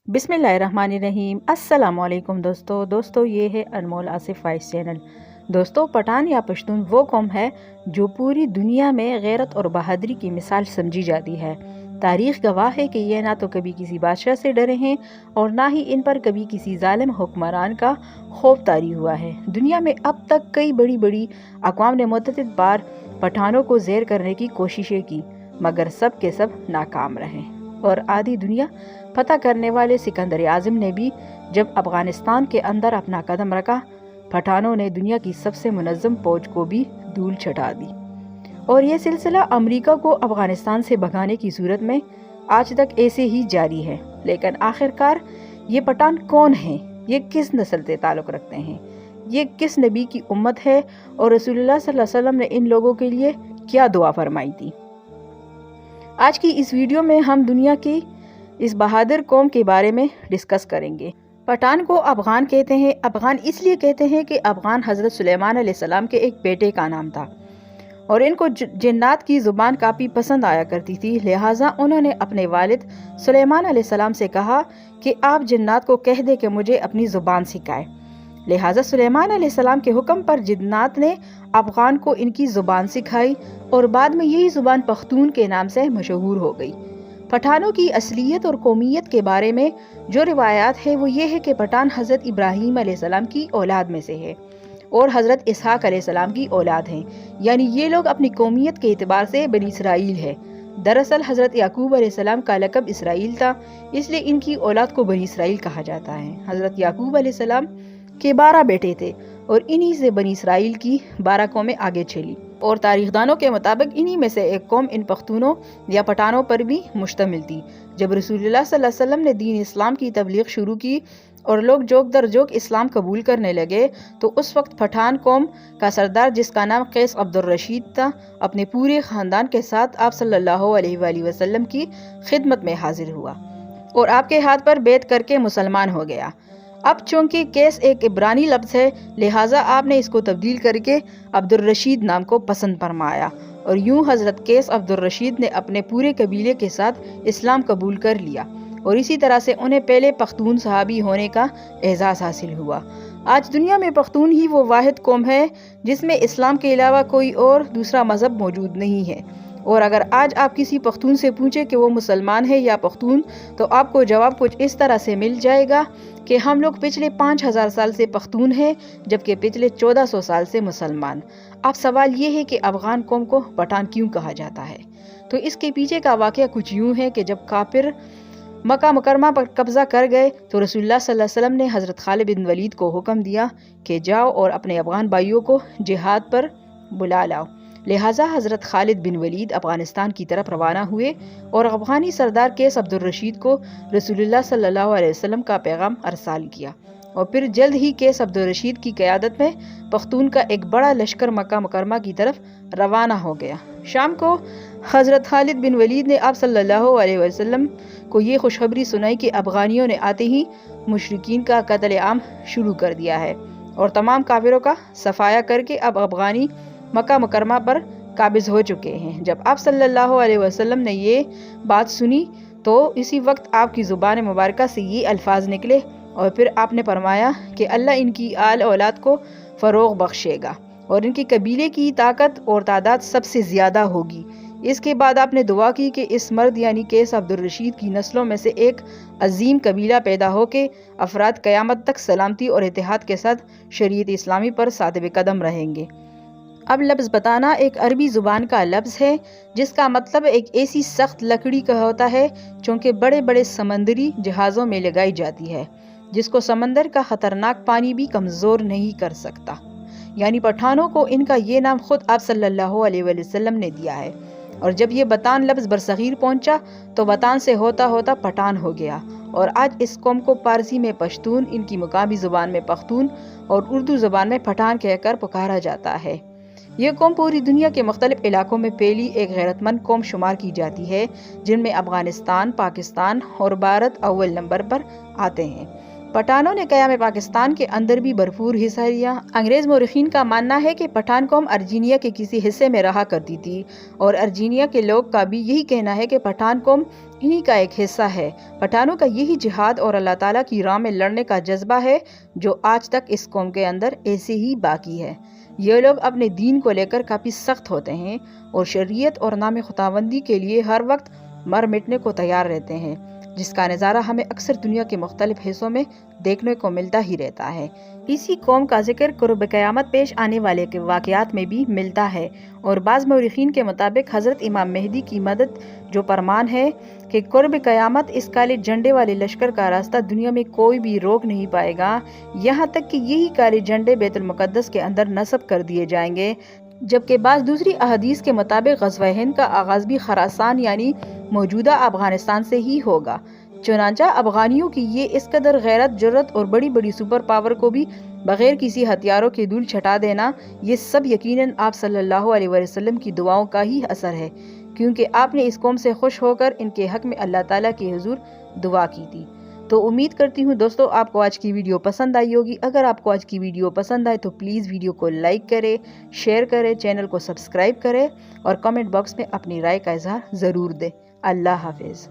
बिस्मिल्लाहिर्रहमानिर्रहीम। अस्सलाम वालेकुम दोस्तों ये है अनमोल आसिफ वॉइस चैनल। दोस्तों, पठान या पश्तून वो कौम है जो पूरी दुनिया में गैरत और बहादुरी की मिसाल समझी जाती है। तारीख़ गवाह है कि ये ना तो कभी किसी बादशाह से डरे हैं और ना ही इन पर कभी किसी जालिम हुक्मरान का खौफ तारी हुआ है। दुनिया में अब तक कई बड़ी बड़ी अक़वाम ने मुतअद्दिद बार पठानों को ज़ेर करने की कोशिशें की, मगर सब के सब नाकाम रहे। और आधी दुनिया फतह करने वाले सिकंदर आज़म ने भी जब अफ़गानिस्तान के अंदर अपना कदम रखा, पठानों ने दुनिया की सबसे मुनज़्ज़म फौज को भी धूल चटा दी। और ये सिलसिला अमेरिका को अफ़गानिस्तान से भगाने की सूरत में आज तक ऐसे ही जारी है। लेकिन आखिरकार ये पठान कौन हैं? ये किस नस्ल से ताल्लुक़ रखते हैं? ये किस नबी की उम्मत है? और रसूलुल्लाह सल्लल्लाहु अलैहि वसल्लम ने इन लोगों के लिए क्या दुआ फरमाई थी? आज की इस वीडियो में हम दुनिया की इस बहादुर कौम के बारे में डिस्कस करेंगे। पठान को अफ़गान कहते हैं। अफ़गान इसलिए कहते हैं कि अफ़गान हज़रत सुलेमान अलैहिस्सलाम के एक बेटे का नाम था और इनको जिन्नात की ज़ुबान काफ़ी पसंद आया करती थी। लिहाजा उन्होंने अपने वालिद सुलेमान अलैहिस्सलाम से कहा कि आप जिन्नात को कह दे कि मुझे अपनी ज़ुबान सिखाए। लिहाजा सुलेमान अलैहिस्सलाम के हुक्म पर जिन्नात ने अफ़गान को इनकी ज़ुबान सिखाई और बाद में यही ज़ुबान पख्तून के नाम से मशहूर हो गई। पठानों की असलियत और कौमियत के बारे में जो रिवायात है वो ये है कि पठान हज़रत इब्राहीम अलैहिस्सलाम की औलाद में से है और हज़रत इसहाक़ अलैहिस्सलाम की औलाद हैं, यानी ये लोग अपनी कौमियत के एतबार से बनी इसराइल है। दरअसल हज़रत याकूब अलैहिस्सलाम का लक़ब इसराइल था, इसलिए इनकी औलाद को बनी इसराइल कहा जाता है। हज़रत याकूब अलैहिस्सलाम के 12 बेटे थे और इन्हीं से बनी इसराइल की 12 कौमें आगे चली और तारीखदानों के मुताबिक इन्हीं में से एक कौम इन पख्तूनों या पठानों पर भी मुश्तमिल थी। जब रसूलुल्लाह सल्लल्लाहु अलैहि वसल्लम ने दीन इस्लाम की तबलीग शुरू की और लोग जोक दर जोक इस्लाम कबूल करने लगे, तो उस वक्त पठान कौम का सरदार, जिसका नाम कैस अब्दुर रशीद था, अपने पूरे ख़ानदान के साथ आप सल्लल्लाहु अलैहि वसल्लम की खिदमत में हाजिर हुआ और आपके हाथ पर बैत करके मुसलमान हो गया। अब चूंकि कैस एक इब्रानी लफ्ज़ है, लिहाजा आपने इसको तब्दील करके अब्दुर रशीद नाम को पसंद फरमाया और यूं हज़रत कैस अब्दुर रशीद ने अपने पूरे कबीले के साथ इस्लाम कबूल कर लिया और इसी तरह से उन्हें पहले पख्तून सहाबी होने का एजाज़ हासिल हुआ। आज दुनिया में पख्तून ही वो वाहिद कौम है जिसमें इस्लाम के अलावा कोई और दूसरा मज़हब मौजूद नहीं है। और अगर आज आप किसी पख्तून से पूछें कि वो मुसलमान है या पख्तून, तो आपको जवाब कुछ इस तरह से मिल जाएगा कि हम लोग पिछले 5000 साल से पख्तून हैं, जबकि पिछले 1400 साल से मुसलमान। अब सवाल ये है कि अफ़गान कौम को पठान क्यों कहा जाता है? तो इसके पीछे का वाक़या कुछ यूँ है कि जब काफिर मक्का मुकरमा पर कब्ज़ा कर गए तो रसूलुल्लाह सल्लल्लाहु अलैहि वसल्लम ने हज़रत खालिद बिन वलीद को हुक्म दिया कि जाओ और अपने अफ़गान भाइयों को जिहाद पर बुला लाओ। लिहाजा हज़रत खालिद बिन वलीद अफ़गानिस्तान की तरफ रवाना हुए और अफ़गानी सरदार कैस अब्दुर रशीद को रसूलुल्लाह सल्लल्लाहु अलैहि वसल्लम का पैगाम अरसाल किया और फिर जल्द ही कैस अब्दुर रशीद की क़यादत में पख्तून का एक बड़ा लश्कर मक्का मुकरमा की तरफ रवाना हो गया। शाम को हज़रत खालिद बिन वलीद ने आप सल्लल्लाहु अलैहि वसल्लम को ये खुशखबरी सुनाई कि अफ़गानियों ने आते ही मुशरिकीन का कत्ल आम शुरू कर दिया है और तमाम काफिरों का सफाया करके अब अफ़गानी मक्का मुकरमा पर काबिज हो चुके हैं। जब आप सल्लल्लाहु अलैहि वसल्लम ने ये बात सुनी तो इसी वक्त आपकी ज़ुबान मुबारका से ये अल्फाज निकले और फिर आपने फरमाया कि अल्लाह इनकी आल औलाद को फ़रोग़ बख्शेगा और इनकी कबीले की ताकत और तादाद सबसे ज़्यादा होगी। इसके बाद आपने दुआ की कि इस मर्द यानी कैस अब्दुर रशीद की नस्लों में से एक अजीम कबीला पैदा हो के अफराद क़यामत तक सलामती और इत्तेहाद के साथ शरीयत इस्लामी पर सातिब कदम रहेंगे। अब लफ्ज़ बताना एक अरबी ज़ुबान का लफ्ज़ है जिसका मतलब एक ऐसी सख्त लकड़ी का होता है चूँकि बड़े बड़े समंदरी जहाज़ों में लगाई जाती है, जिसको समंदर का ख़तरनाक पानी भी कमज़ोर नहीं कर सकता। यानी पठानों को इनका ये नाम खुद आप सल्लल्लाहु अलैहि वसल्लम ने दिया है। और जब ये बतान लफ्ज़ बरसग़ीर पहुँचा तो बतान से होता होता पठान हो गया और आज इस कौम को पारसी में पश्तून, इनकी मुकामी ज़ुबान में पख्तून और उर्दू ज़ुबान में पठान कहकर पुकारा जाता है। ये कौम पूरी दुनिया के मुख्तलिफ इलाकों में फैली एक गैरतमंद कौम शुमार की जाती है, जिनमें अफ़गानिस्तान, पाकिस्तान और भारत अव्वल नंबर पर आते हैं। पठानों ने क़याम पाकिस्तान के अंदर भी भरपूर हिस्सा लिया। अंग्रेज़ मौरख़ीन का मानना है कि पठान कौम अर्जीनिया के किसी हिस्से में रहा करती थी और अर्जीनिया के लोग का भी यही कहना है कि पठान कौम इन्हीं का एक हिस्सा है। पठानों का यही जिहाद और अल्लाह ताला की राह में लड़ने का जज्बा है जो आज तक इस कौम के अंदर ऐसे ही बाकी है। ये लोग अपने दीन को लेकर काफ़ी सख्त होते हैं और शरीयत और नाम खुदावंदी के लिए हर वक्त मर मिटने को तैयार रहते हैं, जिसका नज़ारा हमें अक्सर दुनिया के मुख्तलिफ हिस्सों में देखने को मिलता ही रहता है। इसी कौम का जिक्र कुर्ब क़यामत पेश आने वाले के वाक़यात में भी मिलता है और बाज़ मौरख़ीन के मुताबिक हज़रत इमाम मेहदी की मदद जो फरमान है कि कुर्ब क़यामत इस काले झंडे वाले लश्कर का रास्ता दुनिया में कोई भी रोक नहीं पाएगा, यहाँ तक कि यही काले झंडे बैतुल मुक़द्दस के अंदर नस्ब कर दिए जाएंगे। जबकि बाज़ दूसरी अहादीस के मुताबिक ग़ज़वा हिंद का आगाज़ भी खरासान यानी मौजूदा अफ़ग़ानिस्तान से ही होगा। चुनांचा अफ़ग़ानियों की ये इस कदर गैरत, जुर्रत और बड़ी बड़ी सुपर पावर को भी बग़ैर किसी हथियारों के धूल छटा देना, ये सब यकीनन आप सल्लल्लाहु अलैहि वसल्लम की दुआओं का ही असर है, क्योंकि आपने इस कौम से खुश होकर इनके हक़ में अल्लाह ताला के हुज़ूर दुआ की थी। तो उम्मीद करती हूँ दोस्तों आपको आज की वीडियो पसंद आई होगी। अगर आपको आज की वीडियो पसंद आए तो प्लीज़ वीडियो को लाइक करें, शेयर करें, चैनल को सब्सक्राइब करें और कमेंट बॉक्स में अपनी राय का इज़हार ज़रूर दें। अल्लाह हाफ़िज़।